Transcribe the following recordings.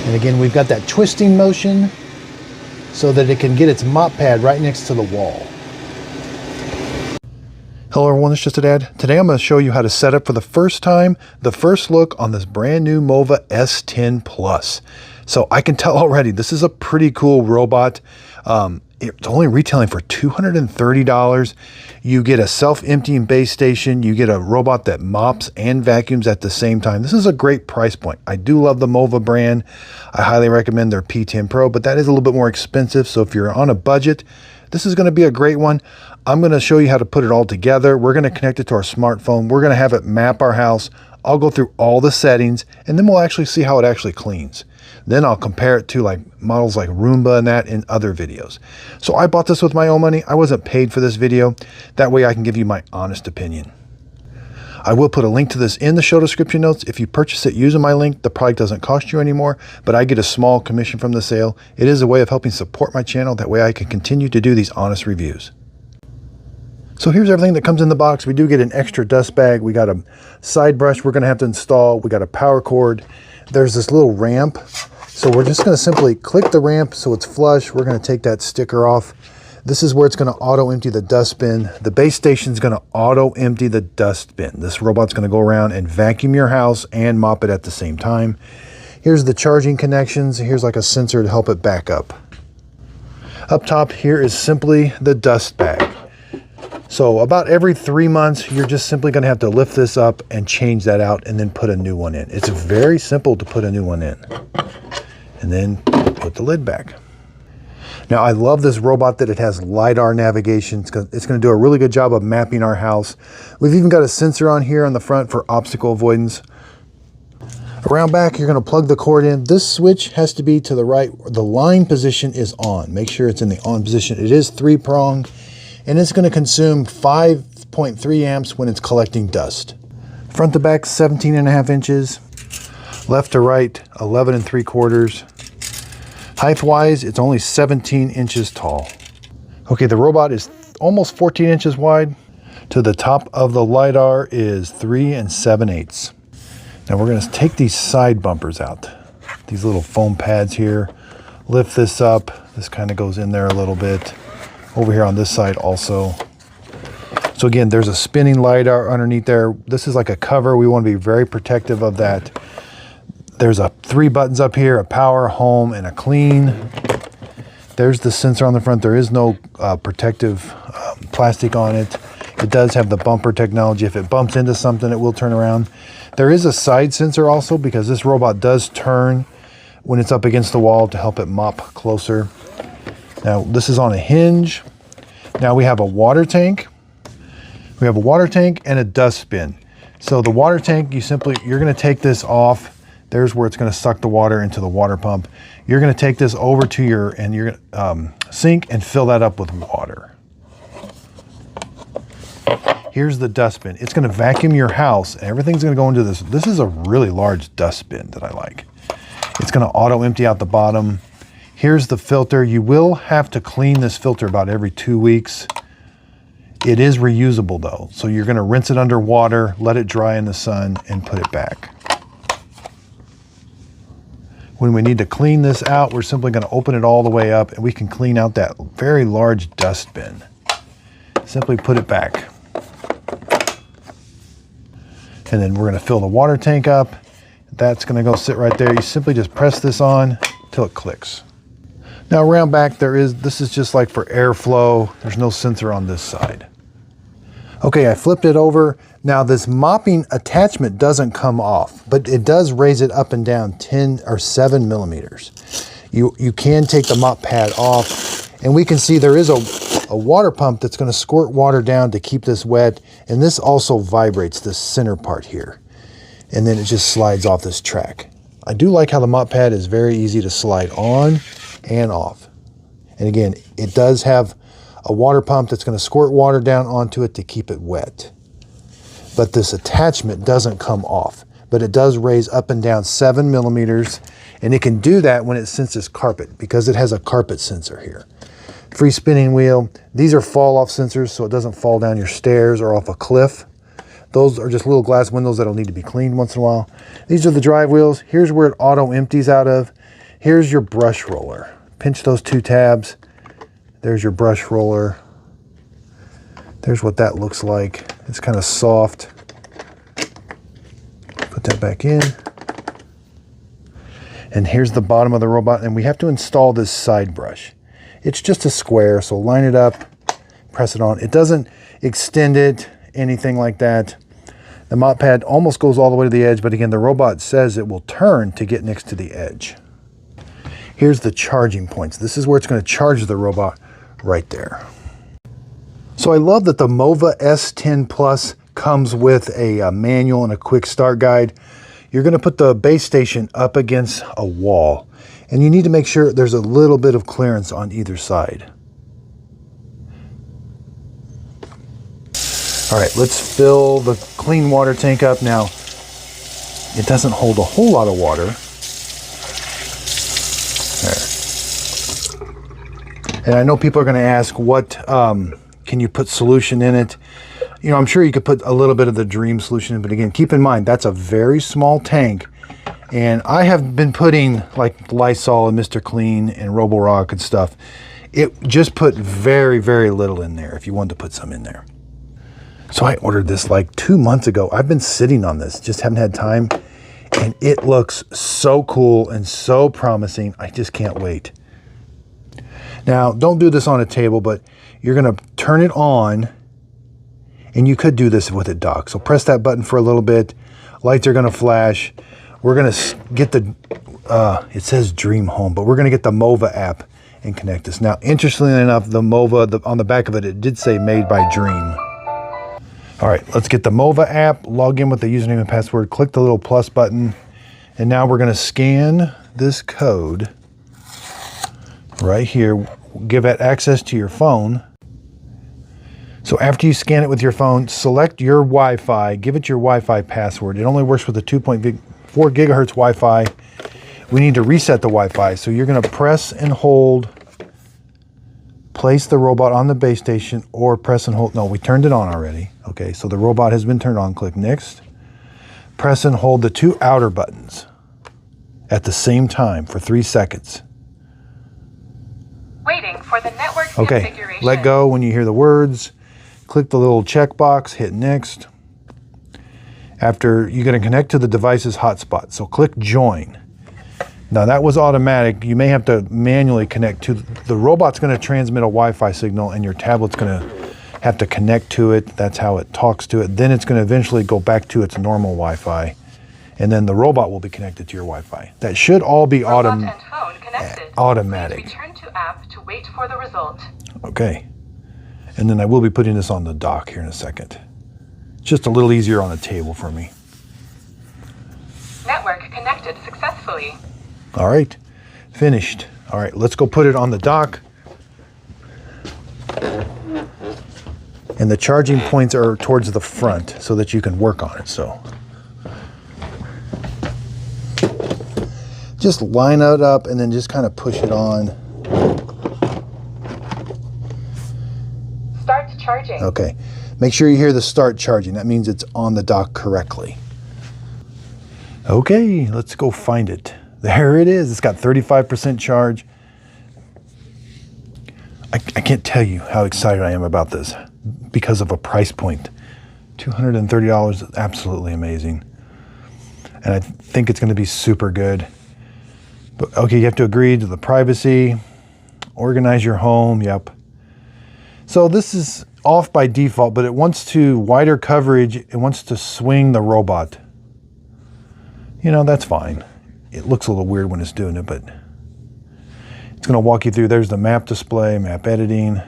And again, we've got that twisting motion so that it can get its mop pad right next to the wall. Hello everyone, it's Just a Dad. Today I'm going to show you how to set up for the first time, the first look on this brand new Mova S10 Plus. So I can tell already, this is a pretty cool robot. It's only retailing for $230. You get a self-emptying base station. You get a robot that mops and vacuums at the same time. This is a great price point. I do love the Mova brand. I highly recommend their P10 Pro, but that is a little bit more expensive. So if you're on a budget, this is going to be a great one. I'm going to show you how to put it all together. We're going to connect it to our smartphone. We're going to have it map our house. I'll go through all the settings, and then we'll actually see how it actually cleans. Then I'll compare it to like models like Roomba and that in other videos. So I bought this with my own money. I wasn't paid for this video. That way I can give you my honest opinion. I will put a link to this in the show description notes. If you purchase it using my link, the product doesn't cost you anymore, but I get a small commission from the sale. It is a way of helping support my channel. That way I can continue to do these honest reviews. So here's everything that comes in the box. We do get an extra dust bag. We got a side brush we're going to have to install. We got a power cord. There's this little ramp. So we're just going to simply click the ramp so it's flush. We're going to take that sticker off. This is where it's going to auto empty the dustbin. The base station is going to auto empty the dustbin. This robot's going to go around and vacuum your house and mop it at the same time. Here's the charging connections. Here's like a sensor to help it back up. Up top here is simply the dust bag. So about every 3 months, you're just simply going to have to lift this up and change that out and then put a new one in. It's very simple to put a new one in. And then put the lid back. Now I love this robot that it has LiDAR navigation. It's going to do a really good job of mapping our house. We've even got a sensor on here on the front for obstacle avoidance. Around back, you're going to plug the cord in. This switch has to be to the right. The line position is on. Make sure it's in the on position. It is 3-prong, and it's going to consume 5.3 amps when it's collecting dust. Front to back, 17.5 inches. Left to right, 11 3/4. Height wise, it's only 17 inches tall. Okay, the robot is almost 14 inches wide. To the top of the LiDAR is 3 7/8. Now we're going to take these side bumpers out. These little foam pads here. Lift this up. This kind of goes in there a little bit. Over here on this side also. So again, there's a spinning LiDAR underneath there. This is like a cover. We want to be very protective of that. There's 3 buttons up here, a power, home, and a clean. There's the sensor on the front. There is no protective plastic on it. It does have the bumper technology. If it bumps into something, it will turn around. There is a side sensor also because this robot does turn when it's up against the wall to help it mop closer. Now, this is on a hinge. Now we have a water tank. We have a water tank and a dustbin. So the water tank, you're going to take this off. There's where it's going to suck the water into the water pump. You're going to take this over to your sink and fill that up with water. Here's the dustbin. It's going to vacuum your house. Everything's going to go into this. This is a really large dustbin that I like. It's going to auto empty out the bottom. Here's the filter. You will have to clean this filter about every 2 weeks. It is reusable though. So you're going to rinse it under water, let it dry in the sun, and put it back. When we need to clean this out, we're simply going to open it all the way up and we can clean out that very large dustbin. Simply put it back. And then we're going to fill the water tank up. That's going to go sit right there. You simply just press this on till it clicks. Now around back this is just like for airflow. There's no sensor on this side. Okay, I flipped it over. Now this mopping attachment doesn't come off, but it does raise it up and down 10 or 7 millimeters. You can take the mop pad off, and we can see there is a water pump that's going to squirt water down to keep this wet, and this also vibrates this center part here, and then it just slides off this track. I do like how the mop pad is very easy to slide on and off. And again, it does have a water pump that's going to squirt water down onto it to keep it wet. But this attachment doesn't come off, but it does raise up and down 7 millimeters, and it can do that when it senses carpet because it has a carpet sensor here. Free spinning wheel. These are fall off sensors so it doesn't fall down your stairs or off a cliff. Those are just little glass windows that'll need to be cleaned once in a while. These are the drive wheels. Here's where it auto empties out of. Here's your brush roller. Pinch those two tabs. There's your brush roller. There's what that looks like. It's kind of soft. Put that back in. And here's the bottom of the robot, and we have to install this side brush. It's just a square, so line it up, press it on. It doesn't extend it, anything like that. The mop pad almost goes all the way to the edge, but again, the robot says it will turn to get next to the edge. Here's the charging points. This is where it's going to charge the robot right there. So I love that the Mova S10 Plus comes with a manual and a quick start guide. You're going to put the base station up against a wall, and you need to make sure there's a little bit of clearance on either side. All right, let's fill the clean water tank up. Now, it doesn't hold a whole lot of water. There. And I know people are going to ask, what can you put solution in it? You know, I'm sure you could put a little bit of the Dream solution in, but again, keep in mind, that's a very small tank. And I have been putting like Lysol and Mr. Clean and Roborock and stuff. It just put very, very little in there if you wanted to put some in there. So I ordered this like 2 months ago. I've been sitting on this, just haven't had time. And it looks so cool and so promising. I just can't wait. Now, don't do this on a table, but you're gonna turn it on, and you could do this with it docked. So press that button for a little bit. Lights are gonna flash. We're gonna get the, it says Dream Home, but we're gonna get the Mova app and connect this. Now, interestingly enough, the Mova, on the back of it, it did say made by Dream. All right, let's get the Mova app, log in with the username and password, click the little plus button, and now we're gonna scan this code right here, give it access to your phone. So after you scan it with your phone, select your Wi-Fi, give it your Wi-Fi password. It only works with the 2.4 gigahertz Wi-Fi. We need to reset the Wi-Fi. So you're gonna press and hold, place the robot on the base station, or press and hold. No, we turned it on already. Okay, so the robot has been turned on. Click next. Press and hold the two outer buttons at the same time for 3 seconds. Waiting for the network configuration. Okay, let go when you hear the words. Click the little checkbox, hit next. After, you're going to connect to the device's hotspot. So click join. Now that was automatic. You may have to manually connect to, the robot's going to transmit a Wi-Fi signal and your tablet's going to have to connect to it. That's how it talks to it. Then it's going to eventually go back to its normal Wi-Fi. And then the robot will be connected to your Wi-Fi. That should all be automatic. Please return to app to wait for the result. Okay. And then I will be putting this on the dock here in a second. Just a little easier on the table for me. Network connected successfully. All right, finished. All right, let's go put it on the dock. And the charging points are towards the front so that you can work on it. So just line it up and then just kind of push it on. Start charging. Okay, make sure you hear the start charging. That means it's on the dock correctly. Okay, let's go find it. There it is. It's got 35% charge. I can't tell you how excited I am about this because of a price point. $230 is absolutely amazing. And I think it's going to be super good. But okay, you have to agree to the privacy, organize your home. Yep. So this is off by default, but it wants to wider coverage. It wants to swing the robot. You know, that's fine. It looks a little weird when it's doing it, but it's going to walk you through. There's the map display, map editing.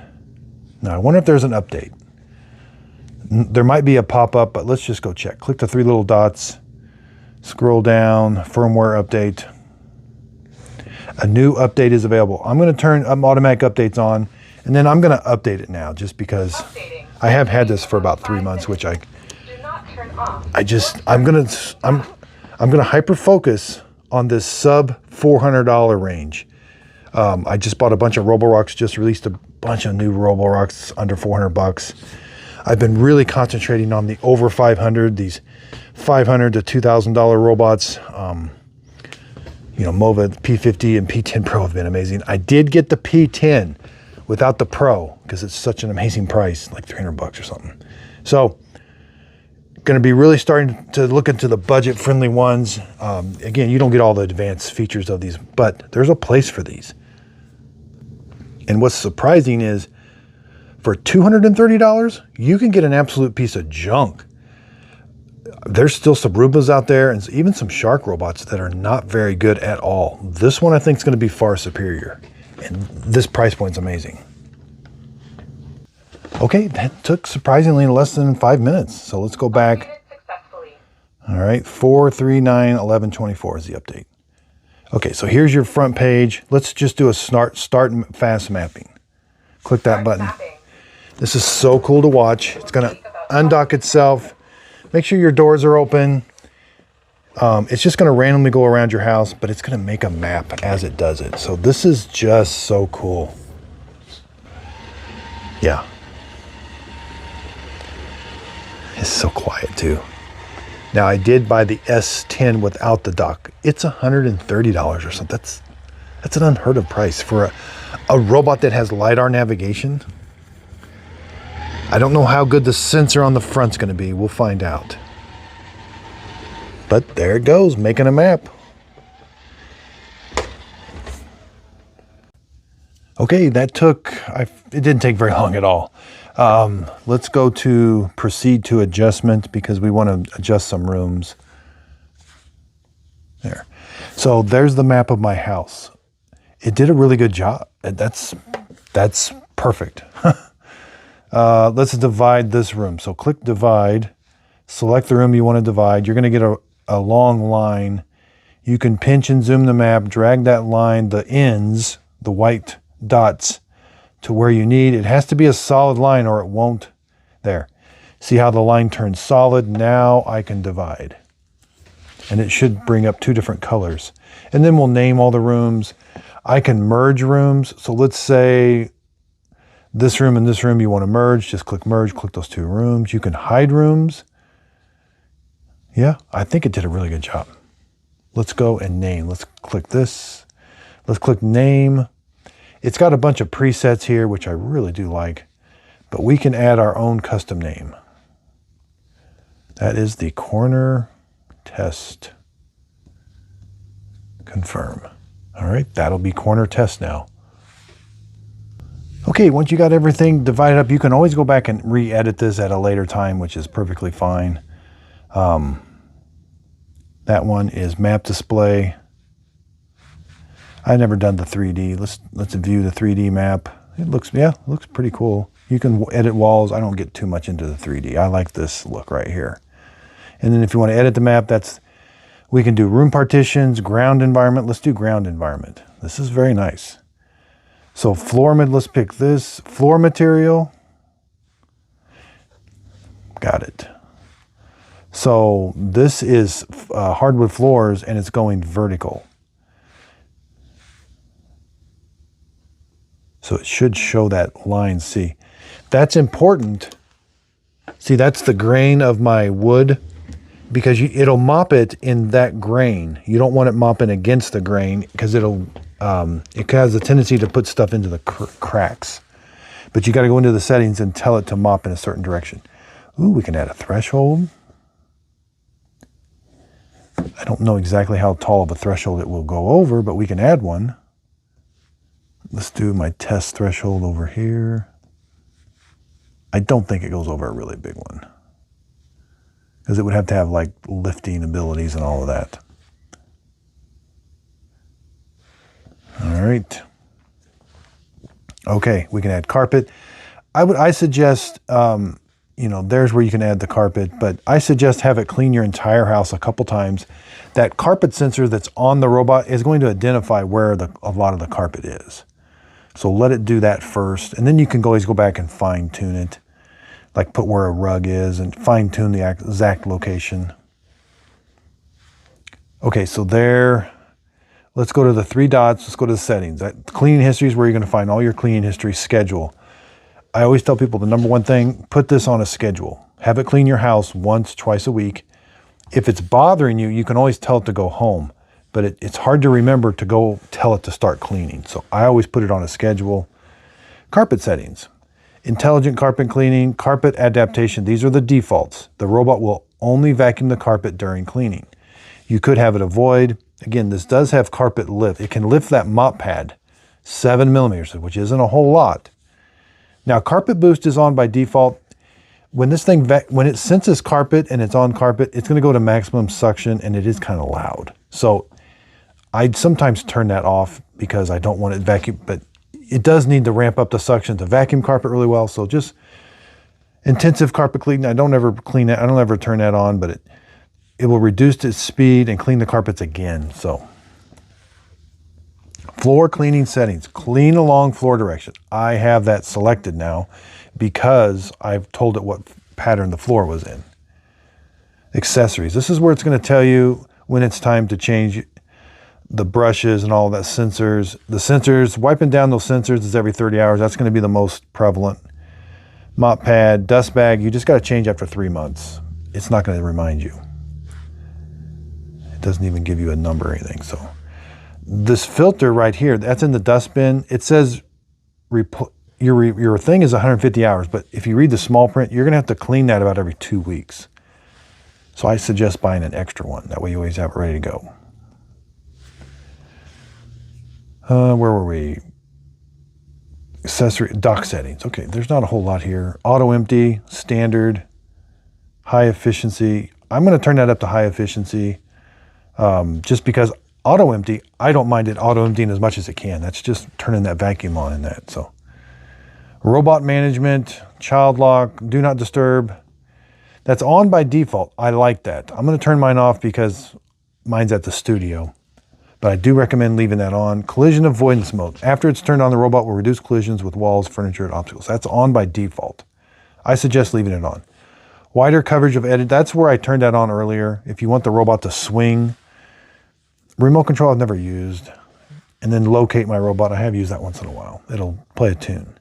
Now, I wonder if there's an update. There might be a pop-up, but let's just go check. Click the three little dots, scroll down, firmware update. A new update is available. I'm going to turn automatic updates on, and then I'm going to update it now just because I have had this for about 3 months, which I'm going to hyper focus on this sub $400 range. I just bought a bunch of Roborocks, just released a bunch of new Roborocks under 400 bucks. I've been really concentrating on the over 500, these $500 to $2,000 robots. You know, Mova P50 and P10 Pro have been amazing. I did get the P10 without the Pro because it's such an amazing price, like $300 or something. So, going to be really starting to look into the budget-friendly ones. Again, you don't get all the advanced features of these, but there's a place for these. And what's surprising is, for $230, you can get an absolute piece of junk. There's still some Roombas out there and even some Shark robots that are not very good at all. This one I think is going to be far superior. And this price point's amazing. Okay, that took surprisingly less than 5 minutes. So let's go back. All right, 4391124 is the update. Okay, so here's your front page. Let's just do a start fast mapping. Click that button. This is so cool to watch. It's going to undock itself. Make sure your doors are open. It's just going to randomly go around your house, but it's going to make a map as it does it. So this is just so cool. Yeah. It's so quiet too. Now I did buy the S10 without the dock. It's $130 or something. That's an unheard of price for a robot that has LiDAR navigation. I don't know how good the sensor on the front's going to be. We'll find out. But there it goes, making a map. Okay, that took, it didn't take very long at all. Let's go to proceed to adjustment because we want to adjust some rooms. There. So there's the map of my house. It did a really good job. That's perfect. Let's divide this room. So click divide, select the room you want to divide. You're going to get a long line. You can pinch and zoom the map, drag that line, the ends, the white dots, to where you need. It has to be a solid line or it won't. There. See how the line turns solid? Now I can divide. And it should bring up two different colors. And then we'll name all the rooms. I can merge rooms. So let's say this room and this room you want to merge. Just click merge, click those two rooms. You can hide rooms. Yeah, I think it did a really good job. Let's go and name. Let's click this. Let's click name. It's got a bunch of presets here, which I really do like, but we can add our own custom name. That is the corner test. Confirm. All right, that'll be corner test now. Okay, once you got everything divided up, you can always go back and re-edit this at a later time, which is perfectly fine. That one is map display. I've never done the 3D. Let's view the 3D map. It looks pretty cool. You can edit walls. I don't get too much into the 3D. I like this look right here. And then if you want to edit the map, we can do room partitions, ground environment. Let's do ground environment. This is very nice. So floor let's pick this. Floor material. Got it. So this is hardwood floors and it's going vertical. So it should show that line. See, that's important. See, that's the grain of my wood because it'll mop it in that grain. You don't want it mopping against the grain because it has a tendency to put stuff into the cracks. But you got to go into the settings and tell it to mop in a certain direction. Ooh, we can add a threshold. I don't know exactly how tall of a threshold it will go over, but we can add one. Let's do my test threshold over here. I don't think it goes over a really big one because it would have to have like lifting abilities and all of that. All right. Okay, we can add carpet. I suggest, there's where you can add the carpet, but I suggest have it clean your entire house a couple times. That carpet sensor that's on the robot is going to identify where a lot of the carpet is. So let it do that first, and then you can always go back and fine tune it, like put where a rug is and fine tune the exact location. Okay, so there, let's go to the three dots. Let's go to the settings. Cleaning history is where you're going to find all your cleaning history schedule. I always tell people the number one thing, put this on a schedule. Have it clean your house once, twice a week. If it's bothering you, you can always tell it to go home, but it's hard to remember to go tell it to start cleaning. So I always put it on a schedule. Carpet settings, intelligent carpet cleaning, carpet adaptation. These are the defaults. The robot will only vacuum the carpet during cleaning. You could have it avoid. Again, this does have carpet lift. It can lift that mop pad 7 millimeters, which isn't a whole lot. Now, carpet boost is on by default. When this thing, when it senses carpet and it's on carpet, it's going to go to maximum suction, and it is kind of loud. So I sometimes turn that off because I don't want it vacuum, but it does need to ramp up the suction to vacuum carpet really well. So just intensive carpet cleaning. I don't ever clean it. I don't ever turn that on, but it will reduce its speed and clean the carpets again. So floor cleaning settings, clean along floor direction. I have that selected now because I've told it what pattern the floor was in. Accessories. This is where it's going to tell you when it's time to change the brushes and all that sensors. The sensors, wiping down those sensors is every 30 hours. That's going to be the most prevalent. Mop pad, dust bag, you just got to change after 3 months. It's not going to remind you. It doesn't even give you a number or anything. So this filter right here, that's in the dustbin. It says your thing is 150 hours, but if you read the small print, you're going to have to clean that about every 2 weeks. So I suggest buying an extra one. That way you always have it ready to go. Where were we? Accessory, dock settings. Okay, there's not a whole lot here. Auto empty, standard, high efficiency. I'm going to turn that up to high efficiency just because auto empty, I don't mind it auto emptying as much as it can. That's just turning that vacuum on in that. So robot management, child lock, do not disturb. That's on by default. I like that. I'm going to turn mine off because mine's at the studio, but I do recommend leaving that on. Collision avoidance mode. After it's turned on, the robot will reduce collisions with walls, furniture, and obstacles. That's on by default. I suggest leaving it on. Wider coverage of edit. That's where I turned that on earlier. If you want the robot to swing. Remote control I've never used. And then locate my robot. I have used that once in a while. It'll play a tune.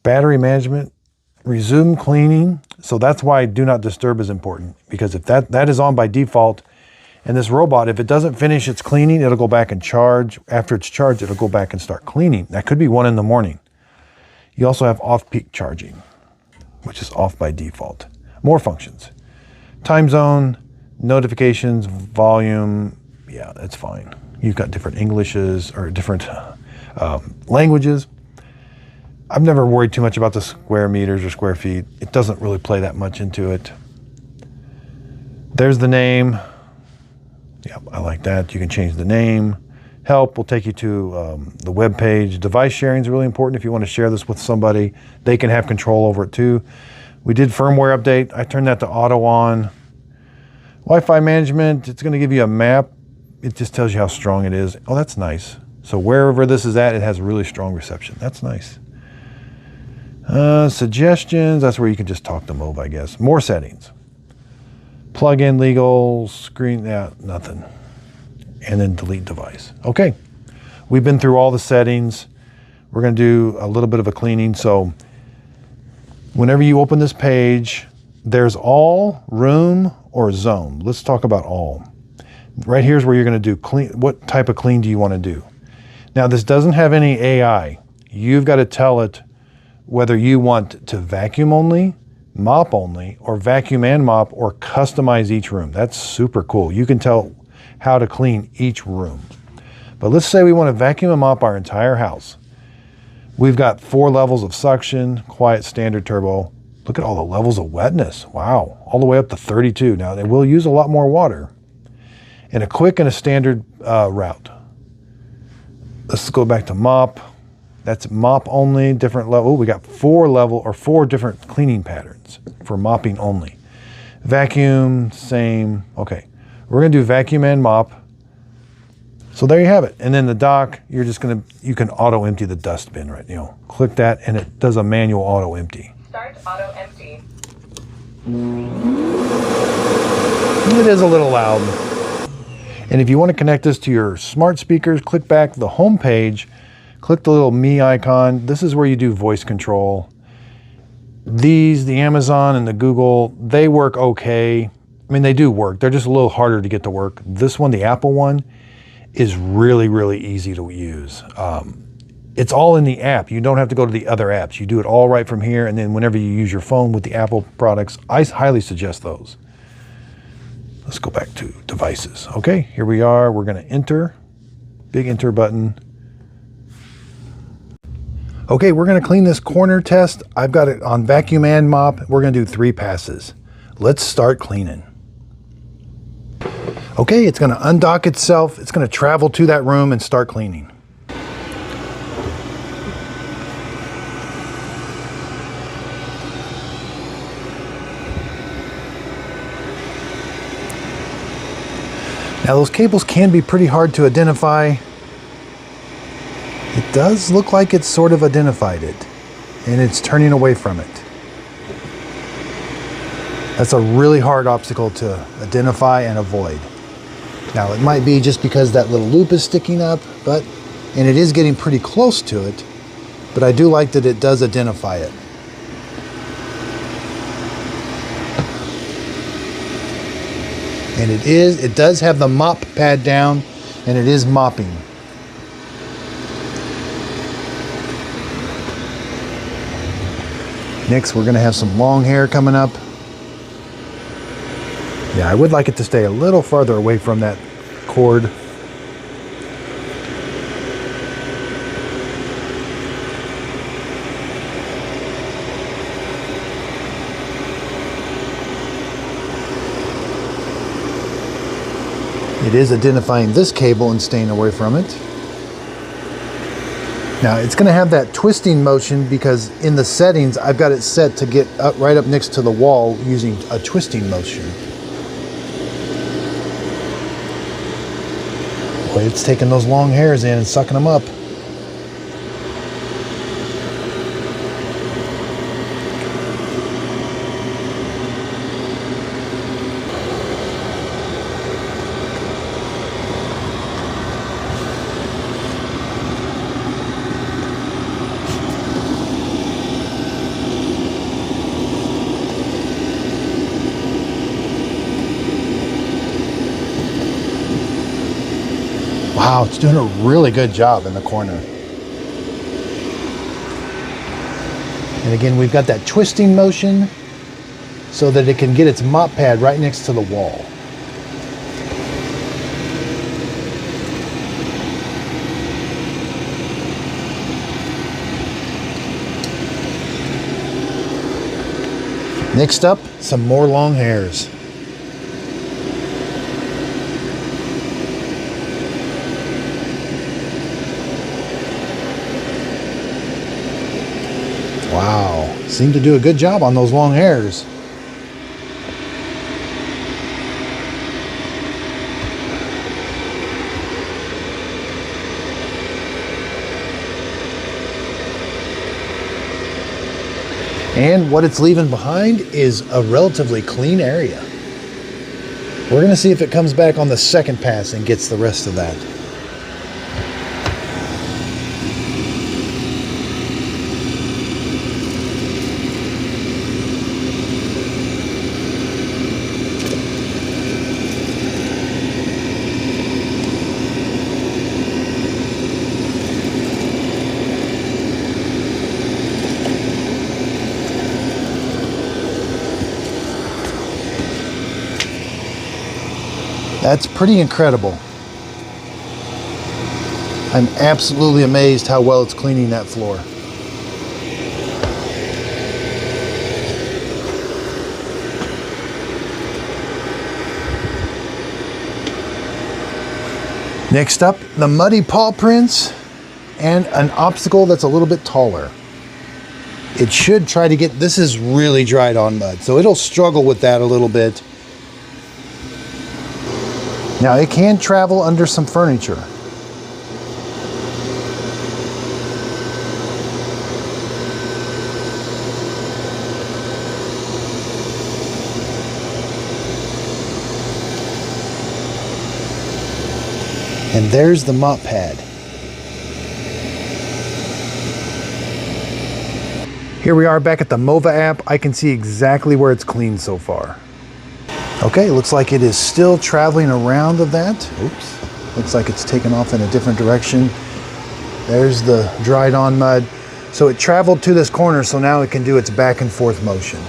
Battery management. Resume cleaning. So that's why do not disturb is important, because if that is on by default, and this robot, if it doesn't finish its cleaning, it'll go back and charge. After it's charged, it'll go back and start cleaning. That could be 1 in the morning. You also have off-peak charging, which is off by default. More functions. Time zone, notifications, volume. Yeah, that's fine. You've got different Englishes or different languages. I've never worried too much about the square meters or square feet. It doesn't really play that much into it. There's the name. Yeah, I like that. You can change the name. Help will take you to the web page. Device sharing is really important. If you want to share this with somebody, they can have control over it too. We did firmware update. I turned that to auto on. Wi-Fi management, it's going to give you a map. It just tells you how strong it is. Oh, that's nice. So wherever this is at, it has really strong reception. That's nice. Suggestions, that's where you can just talk to Mova, I guess. More settings. Plug-in legal, screen, yeah, nothing. And then delete device. Okay, we've been through all the settings. We're going to do a little bit of a cleaning. So whenever you open this page, there's all, room, or zone. Let's talk about all. Right here's where you're going to do clean. What type of clean do you want to do? Now, this doesn't have any AI. You've got to tell it whether you want to vacuum only, mop only, or vacuum and mop, or customize each room. That's super cool. You can tell how to clean each room. But let's say we want to vacuum and mop our entire house. We've got 4 levels of suction, quiet, standard, turbo. Look at all the levels of wetness. Wow, all the way up to 32. Now, they will use a lot more water. And a quick and a standard route. Let's go back to mop. That's mop only, different level. We got 4 different cleaning patterns for mopping only. Vacuum, same. Okay, we're gonna do vacuum and mop. So there you have it. And then the dock, you can auto empty the dustbin, right? Click that and it does a manual auto empty. Start auto empty. It is a little loud. And if you want to connect this to your smart speakers, click back to the home page, Click the little me icon. This is where you do voice control. These, the Amazon and the Google, they work okay. I mean, they do work. They're just a little harder to get to work. This one, the Apple one, is really, really easy to use. It's all in the app. You don't have to go to the other apps. You do it all right from here. And then whenever you use your phone with the Apple products, I highly suggest those. Let's go back to devices. Okay, here we are. We're going to enter. Big enter button. Okay, we're going to clean this corner test. I've got it on vacuum and mop. We're going to do 3 passes. Let's start cleaning. Okay, it's going to undock itself. It's going to travel to that room and start cleaning. Now those cables can be pretty hard to identify. It does look like it's sort of identified it, and it's turning away from it. That's a really hard obstacle to identify and avoid. Now it might be just because that little loop is sticking up, and it is getting pretty close to it, but I do like that it does identify it. And it does have the mop pad down, and it is mopping. Next, we're going to have some long hair coming up. Yeah, I would like it to stay a little farther away from that cord. It is identifying this cable and staying away from it. Now it's going to have that twisting motion because in the settings I've got it set to get up right up next to the wall using a twisting motion. Boy, it's taking those long hairs in and sucking them up. Wow, it's doing a really good job in the corner. And again, we've got that twisting motion so that it can get its mop pad right next to the wall. Next up, some more long hairs. Wow, seemed to do a good job on those long hairs. And what it's leaving behind is a relatively clean area. We're going to see if it comes back on the second pass and gets the rest of that. That's pretty incredible. I'm absolutely amazed how well it's cleaning that floor. Next up, the muddy paw prints and an obstacle that's a little bit taller. It should try to get, this is really dried on mud, so it'll struggle with that a little bit. Now it can travel under some furniture. And there's the mop pad. Here we are back at the Mova app. I can see exactly where it's cleaned so far. Okay, looks like it is still traveling around of that. Oops, looks like it's taken off in a different direction. There's the dried on mud. So it traveled to this corner, so now it can do its back and forth motion.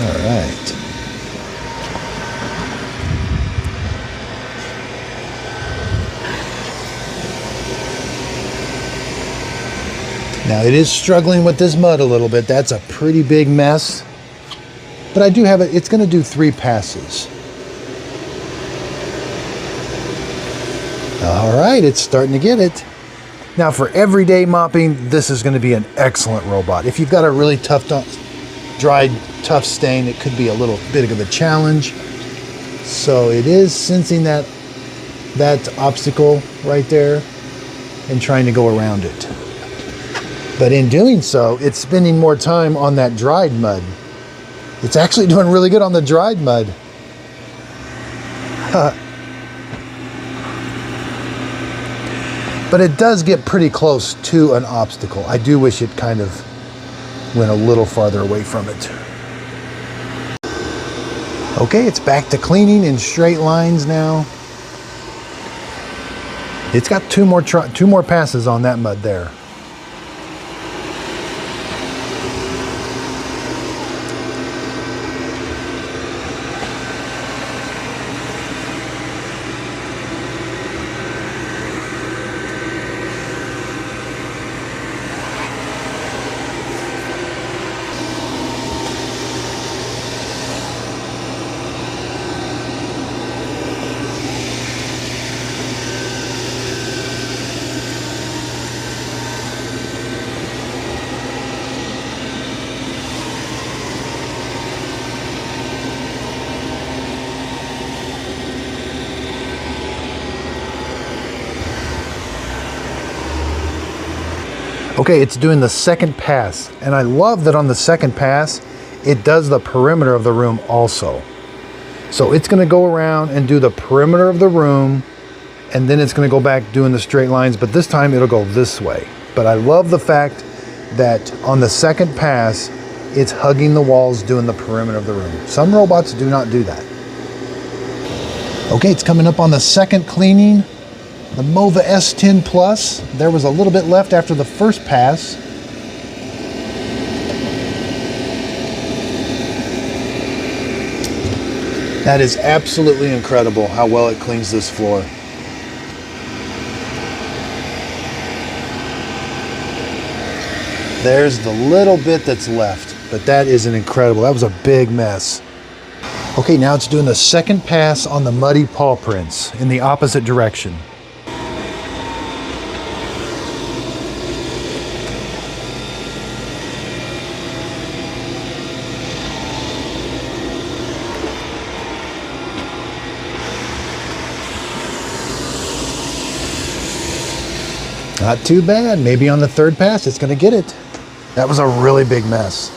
All right. Now it is struggling with this mud a little bit. That's a pretty big mess. But I do have it, it's gonna do 3 passes. All right, it's starting to get it. Now for everyday mopping, this is gonna be an excellent robot. If you've got a really tough, dried, tough stain, it could be a little bit of a challenge. So it is sensing that obstacle right there and trying to go around it. But in doing so, it's spending more time on that dried mud. It's actually doing really good on the dried mud. But it does get pretty close to an obstacle. I do wish it kind of went a little farther away from it. Okay, it's back to cleaning in straight lines now. It's got two more passes on that mud there. Okay, it's doing the second pass, and I love that on the second pass, it does the perimeter of the room also. So it's gonna go around and do the perimeter of the room, and then it's gonna go back doing the straight lines, but this time it'll go this way. But I love the fact that on the second pass, it's hugging the walls, doing the perimeter of the room. Some robots do not do that. Okay, it's coming up on the second cleaning. The Mova S10 Plus, there was a little bit left after the first pass. That is absolutely incredible how well it cleans this floor. There's the little bit that's left, but that is an incredible, that was a big mess. Okay, now it's doing the second pass on the muddy paw prints in the opposite direction. Not too bad. Maybe on the third pass it's gonna get it. That was a really big mess.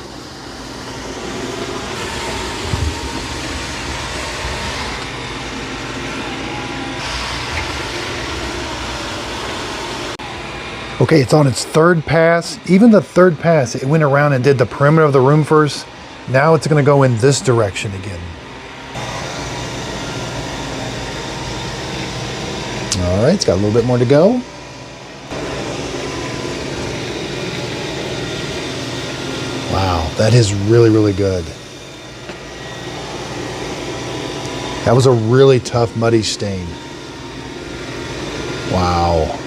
Okay, it's on its third pass. Even the third pass, it went around and did the perimeter of the room first. Now it's gonna go in this direction again. All right, it's got a little bit more to go. Wow, that is really, really good. That was a really tough, muddy stain. Wow.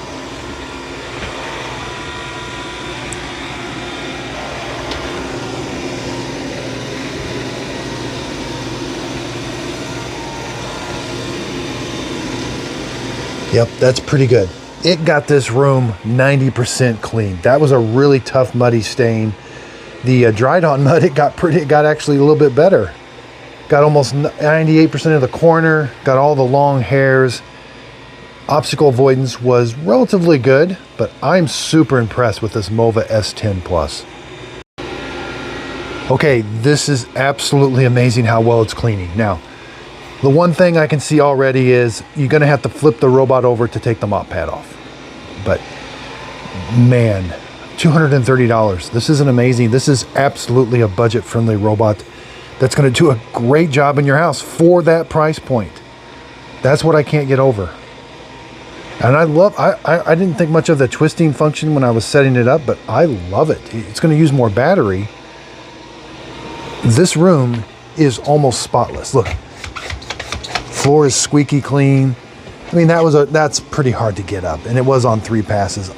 Yep, that's pretty good. It got this room 90% clean. That was a really tough, muddy stain. The dried on mud, it got actually a little bit better. Got almost 98% of the corner, got all the long hairs. Obstacle avoidance was relatively good, but I'm super impressed with this Mova S10 Plus. Okay, this is absolutely amazing how well it's cleaning. Now, the one thing I can see already is you're gonna have to flip the robot over to take the mop pad off. But Man, $230. This isn't amazing. This is absolutely a budget-friendly robot that's going to do a great job in your house for that price point. That's what I can't get over. And I didn't think much of the twisting function when I was setting it up, but I love it. It's going to use more battery. This room is almost spotless. Look, floor is squeaky clean. I mean, that's pretty hard to get up, and it was on 3 passes.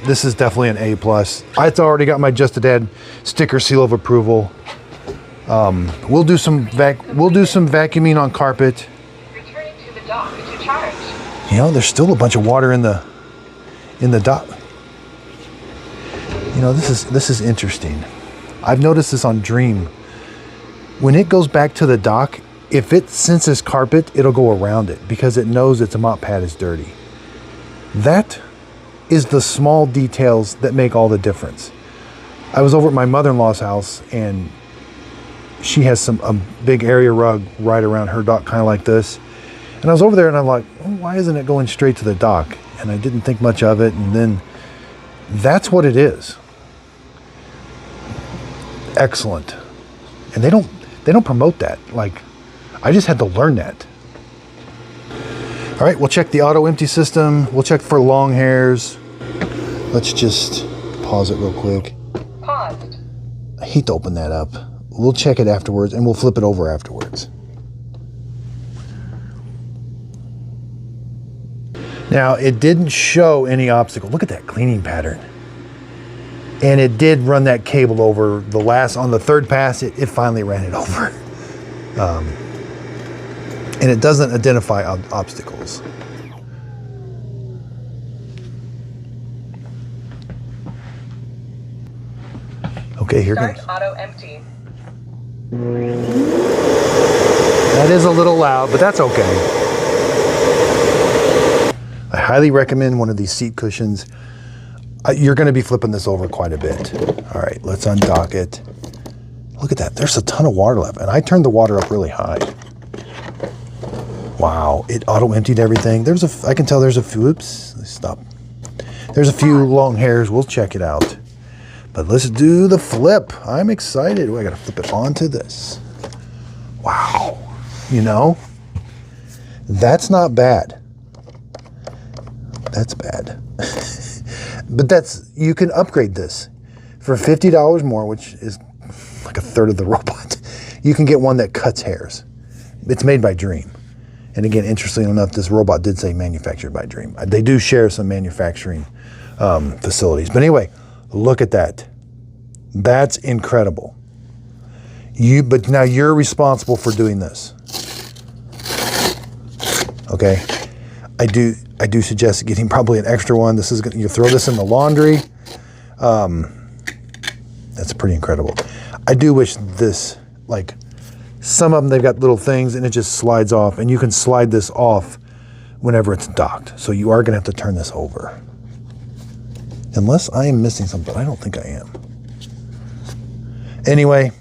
This is definitely an A+. It's already got my Just a Dad sticker seal of approval. We'll do some vacuuming on carpet. Returning to the dock to charge. You know, there's still a bunch of water in the dock. You know, this is interesting. I've noticed this on Dream. When it goes back to the dock, if it senses carpet, it'll go around it because it knows its mop pad is dirty. That is the small details that make all the difference. I was over at my mother-in-law's house, and she has a big area rug right around her dock, kind of like this. And I was over there, and I'm like, oh, why isn't it going straight to the dock? And I didn't think much of it, and then that's what it is. Excellent. And they don't promote that. Like, I just had to learn that. All right, we'll check the auto empty system. We'll check for long hairs. Let's just pause it real quick. Paused. I hate to open that up. We'll check it afterwards, and we'll flip it over afterwards. Now, it didn't show any obstacle. Look at that cleaning pattern. And it did run that cable over on the 3rd pass, it finally ran it over. And it doesn't identify obstacles. Okay, here Start goes. auto empty. That is a little loud, but that's okay. I highly recommend one of these seat cushions. You're going to be flipping this over quite a bit. All right, let's undock it. Look at that. There's a ton of water left, and I turned the water up really high. Wow, it auto-emptied everything. I can tell there's a few, oops, let's stop. There's a few long hairs. We'll check it out. But let's do the flip. I'm excited. I got to flip it onto this. Wow. You know, that's not bad. That's bad. But you can upgrade this for $50 more, which is like 1/3 of the robot. You can get one that cuts hairs. It's made by Dream. And again, interestingly enough, this robot did say manufactured by Dream. They do share some manufacturing facilities. But anyway, look at that. That's incredible. But now you're responsible for doing this. Okay. I do suggest getting probably an extra one. You throw this in the laundry. That's pretty incredible. I do wish this, like, some of them, they've got little things and it just slides off, and you can slide this off whenever it's docked. So you are going to have to turn this over. Unless I am missing something. I don't think I am. Anyway,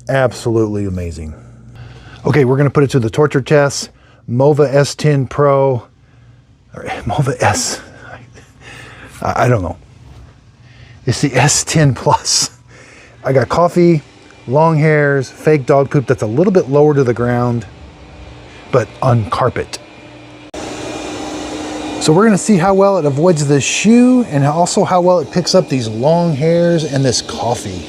absolutely amazing. Okay, we're going to put it to the torture test. Mova S10 Pro. Or Mova S. I don't know. It's the S10 Plus. I got coffee, long hairs, fake dog poop that's a little bit lower to the ground, but on carpet. So we're going to see how well it avoids the shoe, and also how well it picks up these long hairs and this coffee.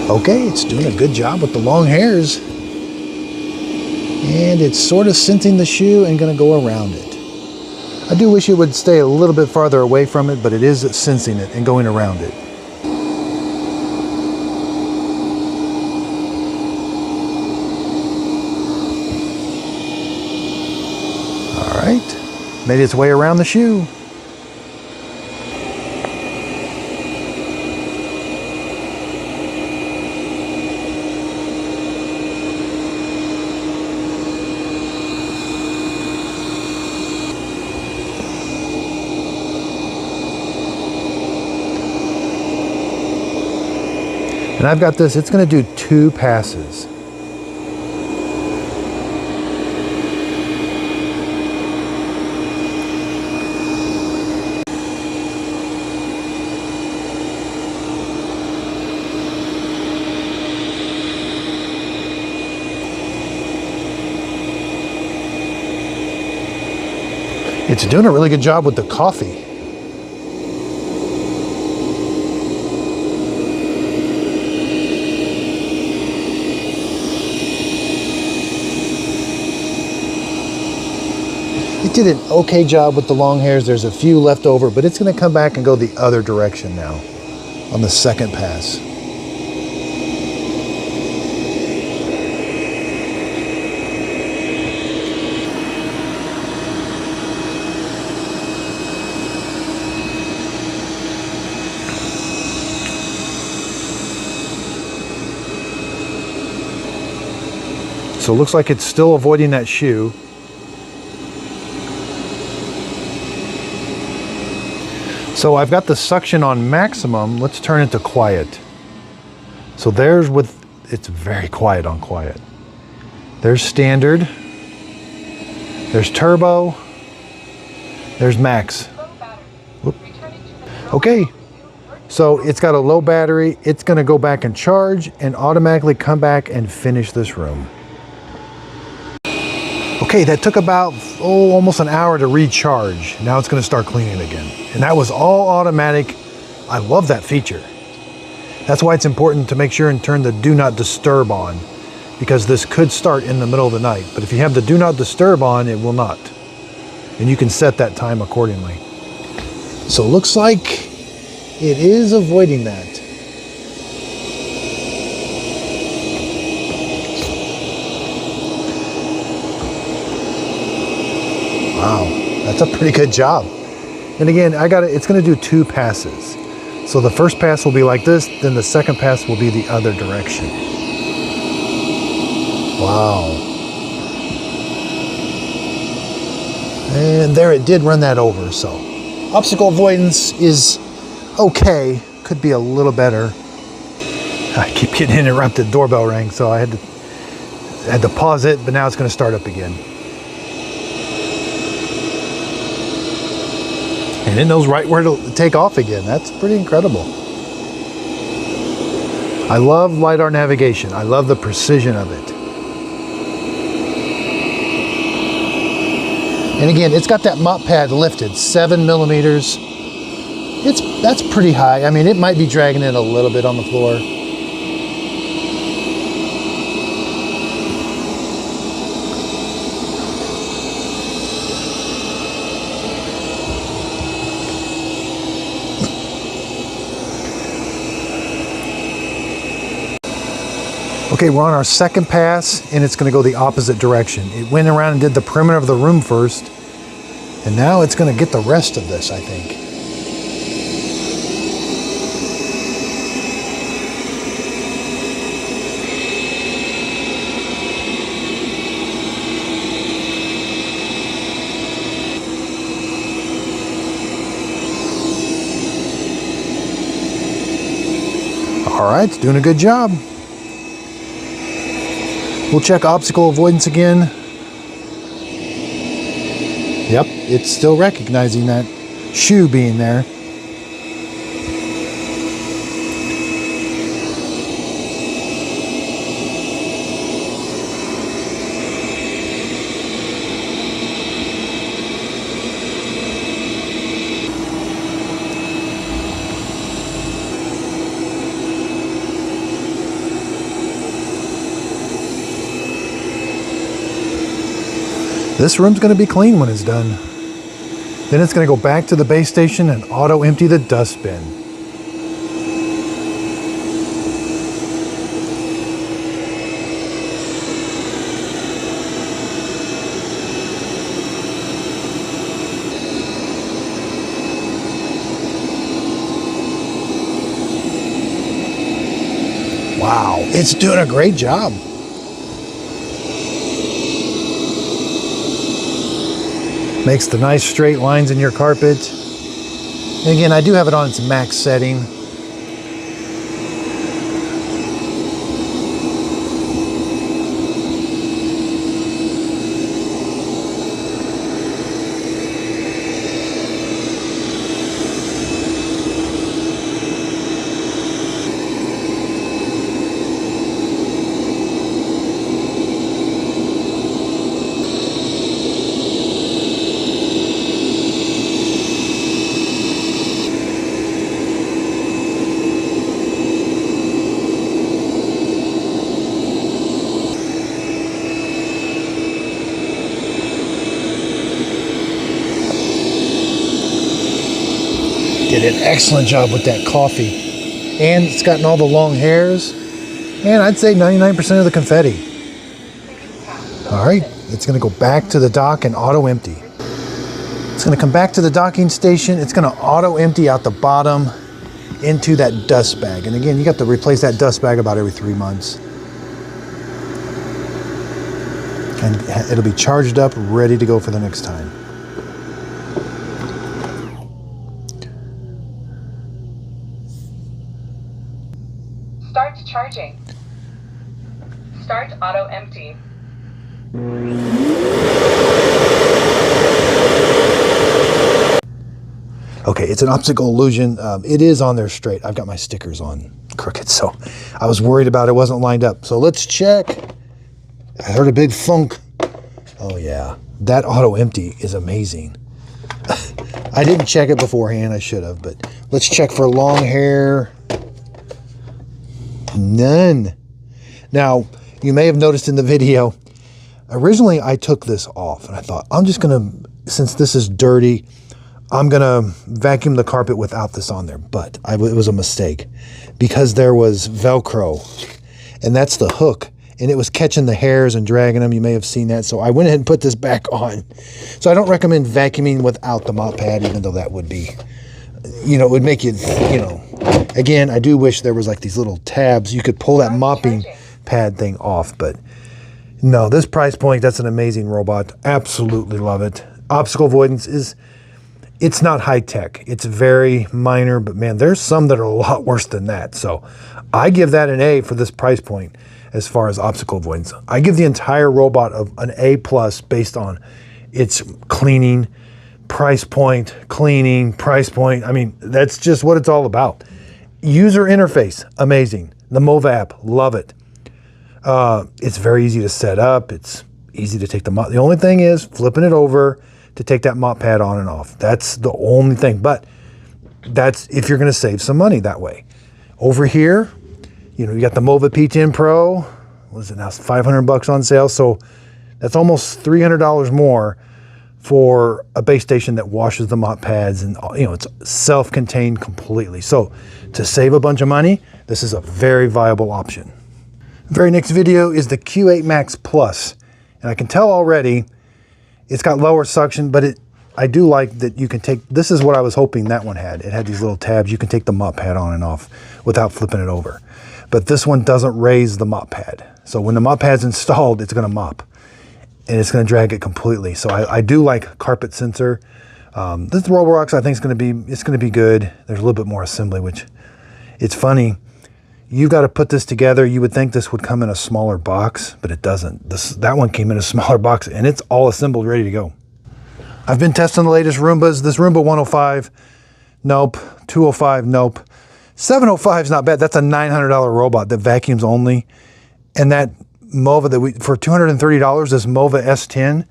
Okay, it's doing a good job with the long hairs. And it's sort of scenting the shoe and going to go around it. I do wish it would stay a little bit farther away from it, but it is sensing it and going around it. All right, made its way around the shoe. And I've got this, it's going to do 2 passes. It's doing a really good job with the coffee. It did an okay job with the long hairs. There's a few left over, but it's going to come back and go the other direction now on the second pass. So it looks like it's still avoiding that shoe. So I've got the suction on maximum. Let's turn it to quiet. So there's with, it's very quiet on quiet. There's standard. There's turbo. There's max. Whoop. Okay. So it's got a low battery. It's going to go back and charge and automatically come back and finish this room. Okay, that took about, almost an hour to recharge. Now it's going to start cleaning again. And that was all automatic. I love that feature. That's why it's important to make sure and turn the do not disturb on, because this could start in the middle of the night. But if you have the do not disturb on, it will not. And you can set that time accordingly. So it looks like it is avoiding that. Wow, that's a pretty good job. And again, it's going to do 2 passes. So the first pass will be like this, then the second pass will be the other direction. Wow. And there it did run that over. So obstacle avoidance is okay, could be a little better. I keep getting interrupted, doorbell rang, so I had to pause it, but now it's going to start up again. And it knows right where to take off again. That's pretty incredible. I love LiDAR navigation. I love the precision of it. And again, it's got that mop pad lifted, 7 millimeters. That's pretty high. I mean, it might be dragging it a little bit on the floor. Okay, we're on our second pass, and it's going to go the opposite direction. It went around and did the perimeter of the room first, and now it's going to get the rest of this, I think. All right, it's doing a good job. We'll check obstacle avoidance again. Yep, it's still recognizing that shoe being there. This room's going to be clean when it's done. Then it's going to go back to the base station and auto empty the dustbin. Wow, it's doing a great job. Makes the nice straight lines in your carpet. And again, I do have it on its max setting. Did an excellent job with that coffee. And it's gotten all the long hairs. And I'd say 99% of the confetti. All right, it's gonna go back to the dock and auto empty. It's gonna come back to the docking station. It's gonna auto empty out the bottom into that dust bag. And again, you got to replace that dust bag about every 3 months. And it'll be charged up, ready to go for the next time. Start charging. Start auto empty. Okay, it's an optical illusion. It is on there straight. I've got my stickers on crooked, so I was worried about it wasn't lined up. So let's check. I heard a big thunk. Oh yeah, that auto empty is amazing. I didn't check it beforehand, I should have, but let's check for long hair. None. Now, you may have noticed in the video, originally I took this off and I thought, I'm just gonna, since this is dirty, I'm gonna vacuum the carpet without this on there. But it was a mistake because there was Velcro and that's the hook and it was catching the hairs and dragging them. You may have seen that. So I went ahead and put this back on. So I don't recommend vacuuming without the mop pad, even though that would be, you know, it would make you, you know, again, I do wish there was like these little tabs. You could pull that mopping pad thing off, but no, this price point, that's an amazing robot. Absolutely love it. Obstacle avoidance is, it's not high tech. It's very minor, but man, there's some that are a lot worse than that. So I give that an A for this price point as far as obstacle avoidance. I give the entire robot an A+ based on its cleaning, price point, cleaning, price point. I mean, that's just what it's all about. User interface, amazing. The Mova app, love it. It's very easy to set up. It's easy to take the mop. The only thing is flipping it over to take that mop pad on and off. That's the only thing, but that's if you're gonna save some money that way. Over here, you know, you got the Mova P10 Pro. What is it now? It's 500 bucks on sale. So that's almost $300 more for a base station that washes the mop pads and, you know, it's self-contained completely. So to save a bunch of money, this is a very viable option. Very next video is the Q8 Max Plus. And I can tell already it's got lower suction, but I do like that you can take, this is what I was hoping that one had. It had these little tabs. You can take the mop pad on and off without flipping it over. But this one doesn't raise the mop pad. So when the mop pad's installed, it's gonna mop and it's gonna drag it completely. So I do like carpet sensor. This Roborox I think it's gonna be good. There's a little bit more assembly, which it's funny. You got to put this together. You would think this would come in a smaller box, but it doesn't. That one came in a smaller box and it's all assembled, ready to go. I've been testing the latest Roombas. This Roomba 105, nope. 205, nope. 705 is not bad. That's a $900 robot that vacuums only. And that Mova for $230, this Mova S10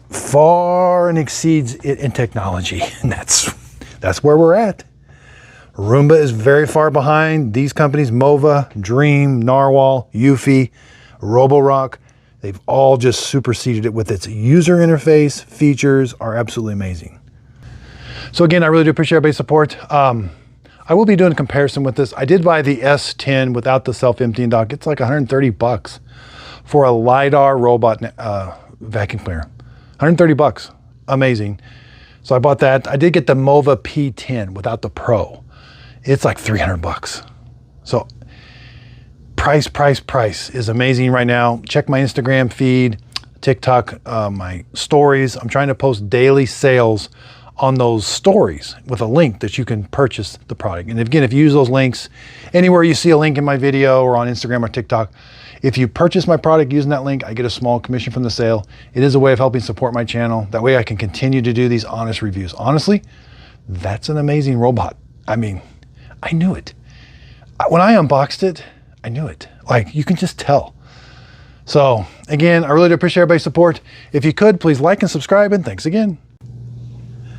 far and exceeds it in technology. And that's where we're at. Roomba is very far behind. These companies, Mova, Dream, Narwhal, Eufy, Roborock, they've all just superseded it with its user interface. Features are absolutely amazing. So again, I really do appreciate everybody's support. I will be doing a comparison with this. I did buy the S10 without the self-emptying dock. It's like 130 bucks for a LiDAR robot vacuum cleaner. 130 bucks, amazing. So I bought that. I did get the Mova P10 without the Pro. It's like 300 bucks. So price is amazing right now. Check my Instagram feed, TikTok, my stories. I'm trying to post daily sales on those stories with a link that you can purchase the product. And again, if you use those links, anywhere you see a link in my video or on Instagram or TikTok, if you purchase my product using that link, I get a small commission from the sale. It is a way of helping support my channel. That way I can continue to do these honest reviews. Honestly, that's an amazing robot. I mean, I knew it. When I unboxed it, I knew it. Like, you can just tell. So again, I really do appreciate everybody's support. If you could, please like and subscribe, and thanks again.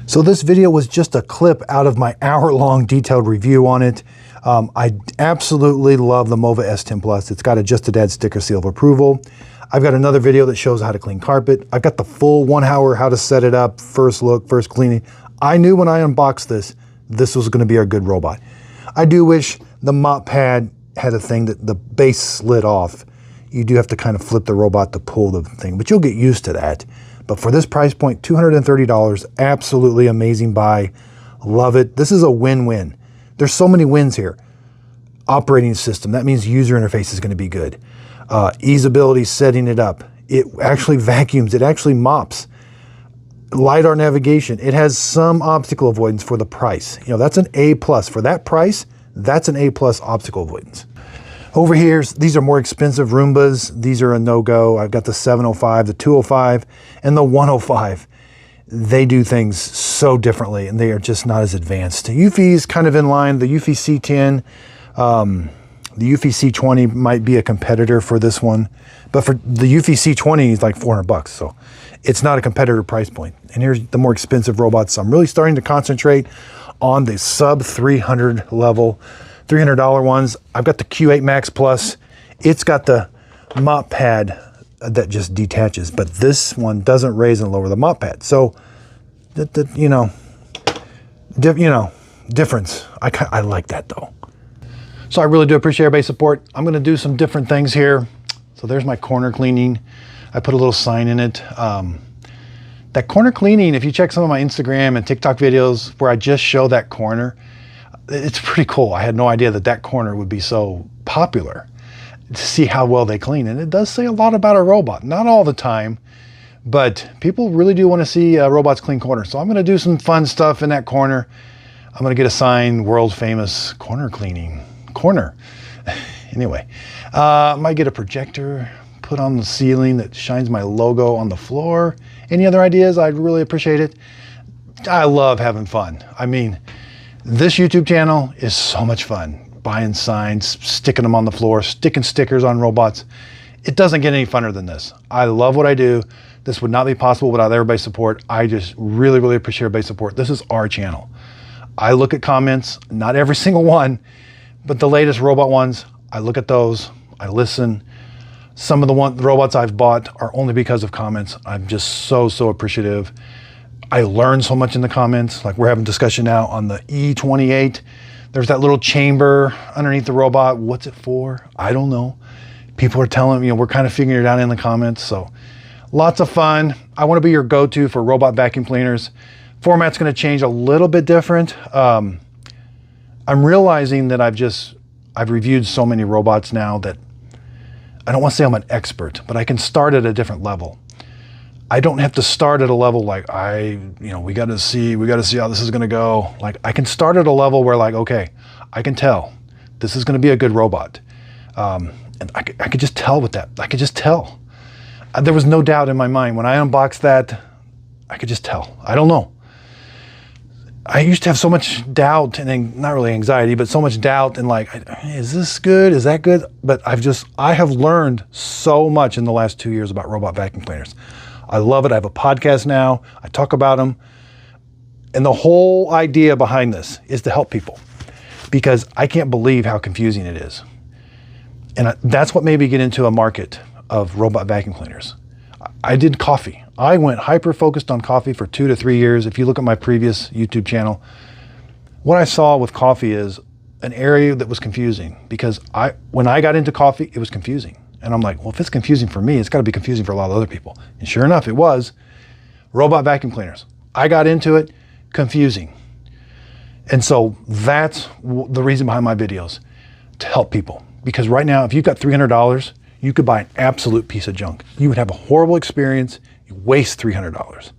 So this video was just a clip out of my hour-long detailed review on it. I absolutely love the Mova S10 Plus. It's got a Just a Dad sticker seal of approval. I've got another video that shows how to clean carpet. I've got the full 1 hour how to set it up, first look, first cleaning. I knew when I unboxed this, this was going to be a good robot. I do wish the mop pad had a thing that the base slid off. You do have to kind of flip the robot to pull the thing, but you'll get used to that. But for this price point, $230, absolutely amazing buy. Love it. This is a win-win. There's so many wins here. Operating system, that means user interface is going to be good. Easeability, setting it up. It actually vacuums, it actually mops. LiDAR navigation, it has some obstacle avoidance for the price. You know, that's an A+. For that price, that's an A+ obstacle avoidance. Over here, these are more expensive Roombas. These are a no-go. I've got the 705, the 205, and the 105. They do things so differently, and they are just not as advanced. The Eufy is kind of in line. The Eufy C10, the Eufy C20 might be a competitor for this one, but for the Eufy C20 is like $400, so it's not a competitor price point. And here's the more expensive robots. I'm really starting to concentrate on the sub 300 level, $300 ones. I've got the Q8 Max Plus. It's got the mop pad that just detaches, but this one doesn't raise and lower the mop pad. So, difference. I like that though. So I really do appreciate everybody's support. I'm going to do some different things here. So there's my corner cleaning. I put a little sign in it. That corner cleaning, if you check some of my Instagram and TikTok videos where I just show that corner, it's pretty cool. I had no idea that that corner would be so popular, to see how well they clean. And it does say a lot about a robot. Not all the time, but people really do want to see robots clean corners. So I'm going to do some fun stuff in that corner. I'm going to get a sign, world famous corner cleaning corner. Anyway, might get a projector put on the ceiling that shines my logo on the floor. Any other ideas? I'd really appreciate it. I love having fun. I mean, this YouTube channel is so much fun. Buying signs, sticking them on the floor, sticking stickers on robots. It doesn't get any funner than this. I love what I do. This would not be possible without everybody's support. I just really, really appreciate everybody's support. This is our channel. I look at comments, not every single one, but the latest robot ones, I look at those, I listen. Some of the robots I've bought are only because of comments. I'm just so appreciative. I learn so much in the comments. Like we're having discussion now on the E28. There's that little chamber underneath the robot. What's it for? I don't know. People are telling me, we're kind of figuring it out in the comments. So lots of fun. I want to be your go-to for robot vacuum cleaners. Format's going to change a little bit different. I'm realizing that I've reviewed so many robots now that I don't want to say I'm an expert, but I can start at a different level. I don't have to start at a level like we got to see how this is going to go. Like I can start at a level where like, okay, I can tell this is going to be a good robot. And I could just tell with that. I could just tell. There was no doubt in my mind when I unboxed that. I could just tell. I don't know. I used to have so much doubt and not really anxiety, but so much doubt and like, is this good? Is that good? But I have learned so much in the last 2 years about robot vacuum cleaners. I love it. I have a podcast now. I talk about them. And the whole idea behind this is to help people because I can't believe how confusing it is. And that's what made me get into a market of robot vacuum cleaners. I did coffee. I went hyper-focused on coffee for 2 to 3 years. If you look at my previous YouTube channel, what I saw with coffee is an area that was confusing because when I got into coffee, it was confusing. And I'm like, well, if it's confusing for me, it's got to be confusing for a lot of other people. And sure enough, it was. Robot vacuum cleaners. I got into it, confusing. And so that's the reason behind my videos, to help people. Because right now, if you've got $300, you could buy an absolute piece of junk. You would have a horrible experience. You waste $300.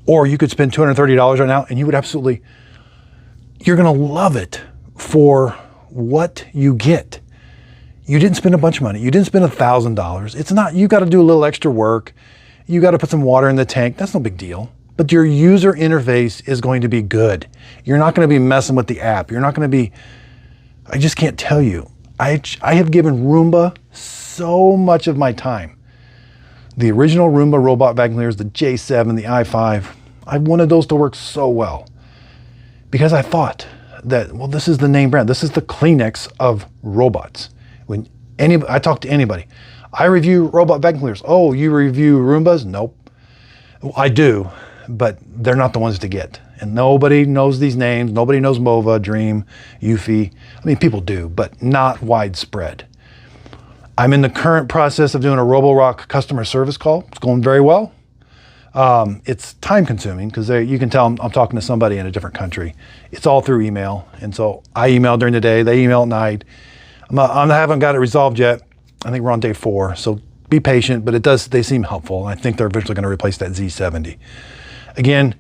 Or you could spend $230 right now and you would you're going to love it for what you get. You didn't spend a bunch of money. You didn't spend $1,000. It's not, you got to do a little extra work. You got to put some water in the tank. That's no big deal. But your user interface is going to be good. You're not going to be messing with the app. You're not going to be, I just can't tell you. I have given Roomba so much of my time. The original Roomba robot vacuum cleaners, the J7, the i5, I wanted those to work so well because I thought that, well, this is the name brand. This is the Kleenex of robots. When I talk to anybody, I review robot vacuum cleaners. Oh, you review Roombas? Nope. Well, I do, but they're not the ones to get. And nobody knows these names. Nobody knows Mova, Dream, Eufy. I mean, people do, but not widespread. I'm in the current process of doing a Roborock customer service call. It's going very well. It's time consuming because you can tell I'm talking to somebody in a different country. It's all through email. And so I email during the day, they email at night. I haven't got it resolved yet. I think we're on day 4. So be patient, but they seem helpful. I think they're eventually going to replace that Z70. Again,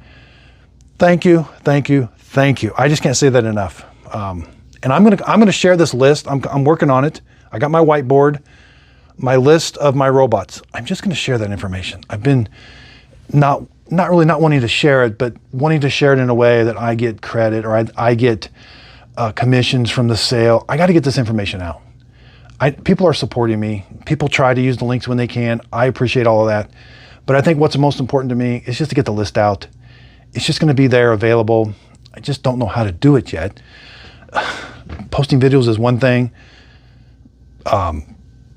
thank you. I just can't say that enough. And I'm gonna share this list. I'm working on it. I got my whiteboard, my list of my robots. I'm just gonna share that information. I've been not wanting to share it, but wanting to share it in a way that I get credit or I get commissions from the sale. I got to get this information out. People are supporting me. People try to use the links when they can. I appreciate all of that. But I think what's most important to me is just to get the list out. It's just going to be there available. I just don't know how to do it yet. Posting videos is one thing.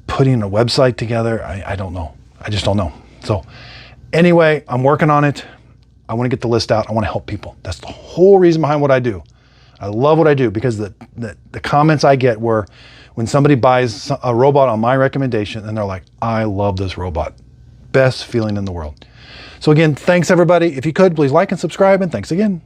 Putting a website together, I don't know. I just don't know. So anyway, I'm working on it. I want to get the list out. I want to help people. That's the whole reason behind what I do. I love what I do because the comments I get were when somebody buys a robot on my recommendation and they're like, I love this robot. Best feeling in the world. So again, thanks everybody. If you could, please like and subscribe, and thanks again.